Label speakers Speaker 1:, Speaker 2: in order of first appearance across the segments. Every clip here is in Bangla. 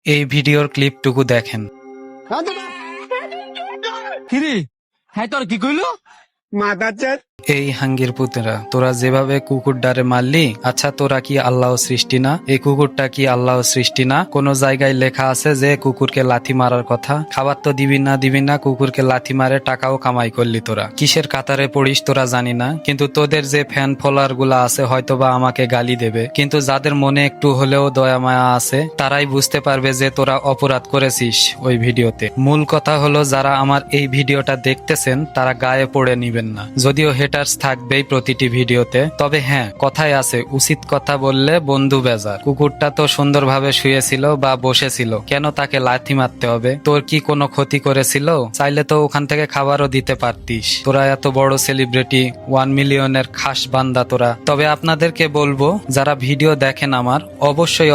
Speaker 1: এই ভিডিওর ক্লিপটুকু দেখেন।
Speaker 2: কিরে হ্যাঁ তোর কি কইলো
Speaker 1: এই হাঙ্গির পুতেরা, তোরা যেভাবে কুকুর ডারে মারলি, আচ্ছা তোরা কি আল্লাহ সৃষ্টি না? এই কুকুরটা কি আল্লাহ সৃষ্টি না? কোন জায়গায় লেখা আছে যে কুকুরকে লাথি মারার কথা? খাবার তো দিবি না কুকুরকে লাথি মারে টাকাও কামাই করলি তোরা। কিসের কাতারে পড়িস তোরা জানি না, কিন্তু তোদের যে ফ্যান ফলোয়ার গুলা আছে হয়তোবা আমাকে গালি দেবে, কিন্তু যাদের মনে একটু হলেও দয়া মায়া আছে তারাই বুঝতে পারবে যে তোরা অপরাধ করেছিস ওই ভিডিওতে। মূল কথা হলো, যারা আমার এই ভিডিওটা দেখতেছেন তারা গায়ে পড়ে নিবেন না, যদিও হেটার্স থাকবেই প্রতিটি ভিডিওতে। তবে হ্যাঁ, কথাই আছে, উচিত কথা বললে বন্ধু বেজার। কুকুরটা তো সুন্দরভাবে শুয়েছিল বা বসেছিল, কেন তাকে লাথি মারতে হবে? তোর কি কোনো ক্ষতি করেছিল? চাইলে তো ওখান থেকে খাবারও দিতে পারতিস। তোরা এত বড় সেলিব্রিটি, 1 মিলিয়নের খাস বান্দা তোরা। তবে আপনাদেরকে বলবো, যারা ভিডিও দেখেন আমার, অবশ্যই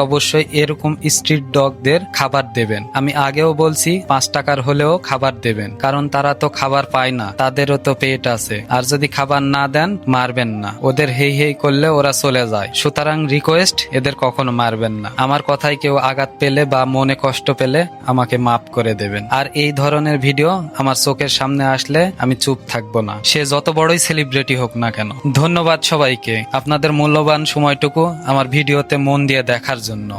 Speaker 1: এরকম স্ট্রিট ডগদের খাবার দেবেন। আমি আগেও বলছি 5 টাকার হলেও খাবার দেবেন, কারণ তারা তো খাবার পায় না, তাদেরও তো পেট আছে। আর যদি খাবার না দেন, মারবেন না। ওদের হেই করলে ওরা চলে যায়, সুতরাং রিকোয়েস্ট, এদের কখনো মারবেন না। আমার কথায় কেউ আঘাত পেলে বা মনে কষ্ট পেলে আমাকে মাফ করে দেবেন। আর এই ধরনের ভিডিও আমার চোখের সামনে আসলে আমি চুপ থাকবো না, সে যত বড়ই সেলিব্রিটি হোক না কেন। ধন্যবাদ সবাইকে আপনাদের মূল্যবান সময়টুকু আমার ভিডিওতে মন দিয়ে দেখার জন্য।